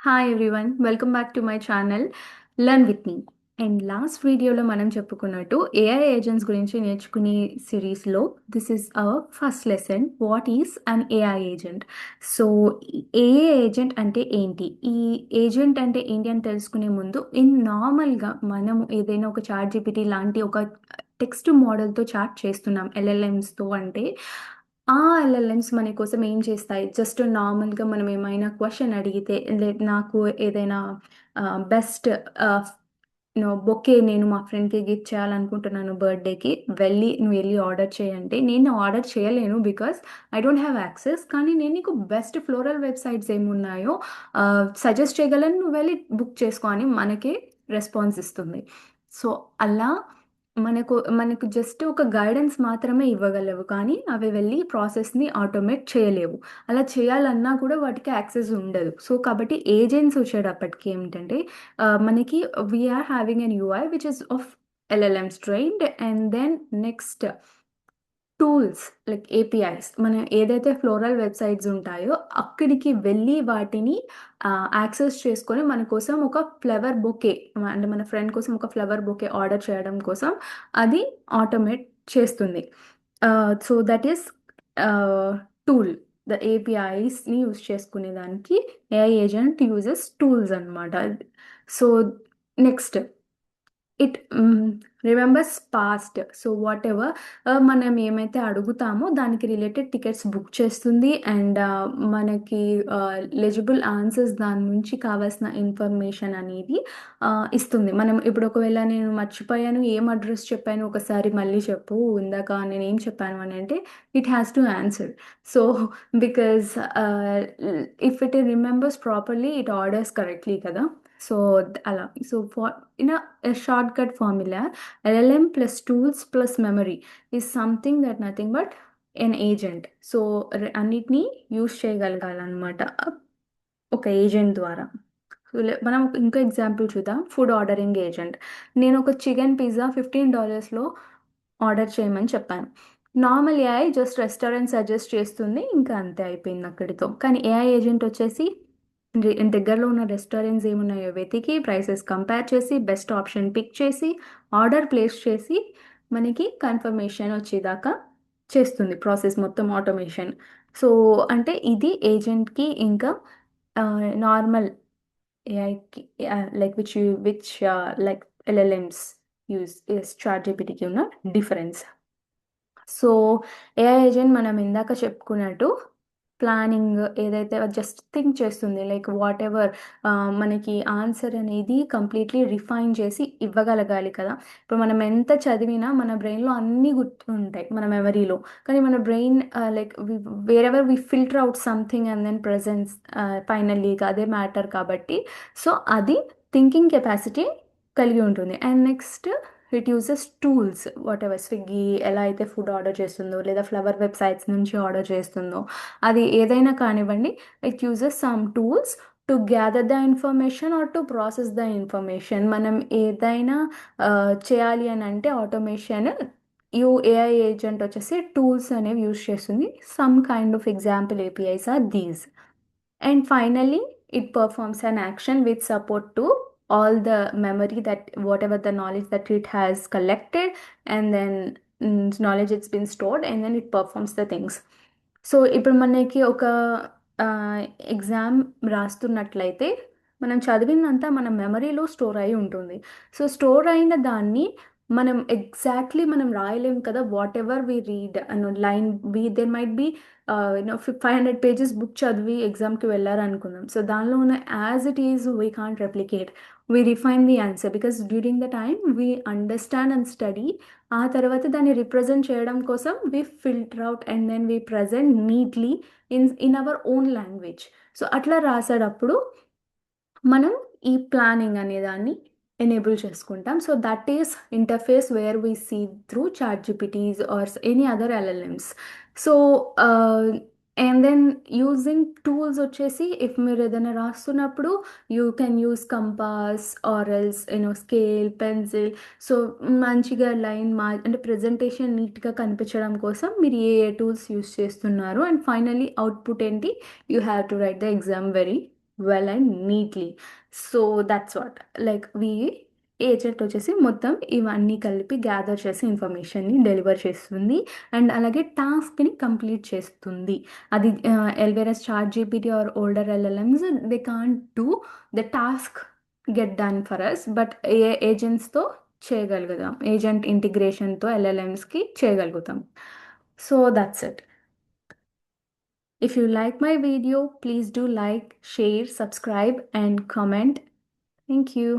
Hi everyone, welcome back to my channel learn with me. And last వీడియోలో మనం చెప్పుకున్నట్టు AI agents గురించి నేర్చుకునే సిరీస్లో this is our first lesson, what is an AI agent. So AI agent అంటే ఏంటి, ఈ ఏజెంట్ అంటే ఏంటి అని తెలుసుకునే ముందు నార్మల్గా మనం ఏదైనా ఒక చాట్ జీపీటీ లాంటి ఒక టెక్స్ట్ మోడల్తో చాట్ చేస్తున్నాం ఎల్ఎల్ఎమ్స్తో అంటే ఆ ఎల్ఎల్ఎమ్స్ మన కోసం ఏం చేస్తాయి, జస్ట్ నార్మల్గా మనం ఏమైనా క్వశ్చన్ అడిగితే నాకు ఏదైనా బెస్ట్ బొకే నేను మా ఫ్రెండ్కి గిఫ్ట్ చేయాలనుకుంటున్నాను బర్త్డేకి, నువ్వు వెళ్ళి ఆర్డర్ చేయంటే నేను ఆర్డర్ చేయలేను because I don't have access. కానీ నేను నీకు బెస్ట్ ఫ్లోరల్ వెబ్సైట్స్ ఏమున్నాయో సజెస్ట్ చేయగలను, నువ్వు వెళ్ళి బుక్ చేసుకో అని మనకే రెస్పాన్స్ ఇస్తుంది. సో అలా మనకు మనకు జస్ట్ ఒక గైడెన్స్ మాత్రమే ఇవ్వగలవు, కానీ అవి వెళ్ళి ప్రాసెస్ని ఆటోమేట్ చేయలేవు. అలా చేయాలన్నా కూడా వాటికి యాక్సెస్ ఉండదు. సో కాబట్టి ఏజెంట్స్ వచ్చేటప్పటికి ఏమిటంటే మనకి we are having an UI which is of LLMs trained, and then next tools like APIs. మనం ఏదైతే ఫ్లోరల్ వెబ్సైట్స్ ఉంటాయో అక్కడికి వెళ్ళి వాటిని యాక్సెస్ చేసుకొని మన కోసం ఒక ఫ్లవర్ బొకే, అంటే మన ఫ్రెండ్ కోసం ఒక ఫ్లవర్ బొకే ఆర్డర్ చేయడం కోసం అది ఆటోమేట్ చేస్తుంది. So that is tool. The ఏపీఐస్ని యూజ్ చేసుకునే దానికి ఏఐ ఏజెంట్ యూజెస్ టూల్స్ అనమాట. So next it remembers past. So whatever మనం ఏమైతే అడుగుతామో దానికి రిలేటెడ్ టికెట్స్ బుక్ చేస్తుంది, అండ్ మనకి లెజిబుల్ ఆన్సర్స్ దాని నుంచి కావాల్సిన ఇన్ఫర్మేషన్ అనేది ఇస్తుంది. మనం ఇప్పుడు ఒకవేళ నేను మర్చిపోయాను, ఏం అడ్రస్ చెప్పాను ఒకసారి మళ్ళీ చెప్పు, ఇందాక నేను ఏం చెప్పాను అని అంటే it has to answer. So because if it remembers properly it orders correctly కదా. సో అలా. So far in a shortcut formula, LLM plus tools plus memory is something that nothing but an agent. So అన్నిటినీ use చేయగలగాలన్నమాట ఒక agent ద్వారా. మనం ఇంకో example చూద్దాం, food ordering agent. నేను ఒక చికెన్ పిజ్జా $15లో ఆర్డర్ చేయమని చెప్పాను. Normal AI just restaurant suggest చేస్తుంది, ఇంకా అంతే అయిపోయింది అక్కడితో. కానీ ఏఐ ఏజెంట్ వచ్చేసి దగ్గరలో ఉన్న రెస్టారెంట్స్ ఏమున్నాయో వెతికి ప్రైసెస్ కంపేర్ చేసి బెస్ట్ ఆప్షన్ పిక్ చేసి ఆర్డర్ ప్లేస్ చేసి మనకి కన్ఫర్మేషన్ వచ్చేదాకా చేస్తుంది, ప్రాసెస్ మొత్తం ఆటోమేషన్. సో అంటే ఇది ఏజెంట్కి ఇంకా నార్మల్ ఏఐకి like which like LLMs use చాట్ జీపీటీకి ఉన్న డిఫరెన్స్. సో ఏఐ ఏజెంట్ మనం ఇందాక చెప్పుకున్నట్టు ప్లానింగ్ ఏదైతే జస్ట్ థింక్ చేస్తుంది, లైక్ వాట్ ఎవర్ మనకి ఆన్సర్ అనేది కంప్లీట్లీ రిఫైన్ చేసి ఇవ్వగలగాలి కదా. ఇప్పుడు మనం ఎంత చదివినా మన బ్రెయిన్లో అన్నీ గుర్తుంటాయి మన మెమరీలో, కానీ మన brain like wherever we filter out something and then presents finally అదే మ్యాటర్ కాబట్టి. సో అది థింకింగ్ కెపాసిటీ కలిగి ఉంటుంది. And next it uses tools, whatever Swiggy ఎలా అయితే ఫుడ్ ఆర్డర్ చేస్తుందో లేదా ఫ్లవర్ వెబ్సైట్స్ నుంచి ఆర్డర్ చేస్తుందో అది ఏదైనా కానివ్వండి, it uses some tools to gather the information or to process the information. మనం ఏదైనా చేయాలి అని అంటే ఆటోమేషన్ ఏఐ ఏజెంట్ వచ్చేసి టూల్స్ అనేవి యూజ్ చేస్తుంది. Some kind of example APIs or these. And finally, it performs an action with support to all the memory, that whatever the knowledge that it has collected, and then knowledge it's been stored, and then it performs the things. So ఇప్పుడు మనకి ఒక exam రాస్తున్నట్లయితే మనం చదివిందంతా మన మెమరీలో store అయి ఉంటుంది. So store అయిన దాన్ని మనం ఎగ్జాక్ట్లీ మనం రాయలేము కదా. వాట్ ఎవర్ వి రీడ్ అన్న line there might be 500 pages book చదివి ఎగ్జామ్కి వెళ్ళారనుకుందాం. సో దానిలో ఉన్న as it is we can't replicate, we refine the answer because during the time we understand and study. ఆ తర్వాత దాన్ని రిప్రజెంట్ చేయడం కోసం we filter out and then we present neatly in our own language. So అట్లా రాసేటప్పుడు మనం ఈ planning అనే దాన్ని ఎనేబుల్ చేసుకుంటాం. So that is interface where we see through ChatGPTs or any other LLMs. So and then using tools వచ్చేసి if మీరు ఏదైనా రాస్తున్నప్పుడు you can use compass or else scale, pencil. So మంచిగా line అంటే presentation నీట్గా కనిపించడం కోసం మీరు ఏ టూల్స్ యూస్ చేస్తున్నారు, అండ్ ఫైనలీ అవుట్పుట్ ఏంటి, you have to write the exam very well and neatly. So that's what like agent వచ్చేసి మొత్తం ఇవన్నీ కలిపి గ్యాదర్ చేసి ఇన్ఫర్మేషన్ని డెలివర్ చేస్తుంది అండ్ అలాగే టాస్క్ని కంప్లీట్ చేస్తుంది. అది ఎల్వేరస్ ChatGPT or older LLMs they can't do the task get done for us, but ఏజెంట్స్తో చేయగలుగుతాం, ఏజెంట్ ఇంటిగ్రేషన్తో ఎల్ఎల్ఎమ్స్కి చేయగలుగుతాం. So that's it. If you like my video, please do like, share, subscribe, and comment. Thank you.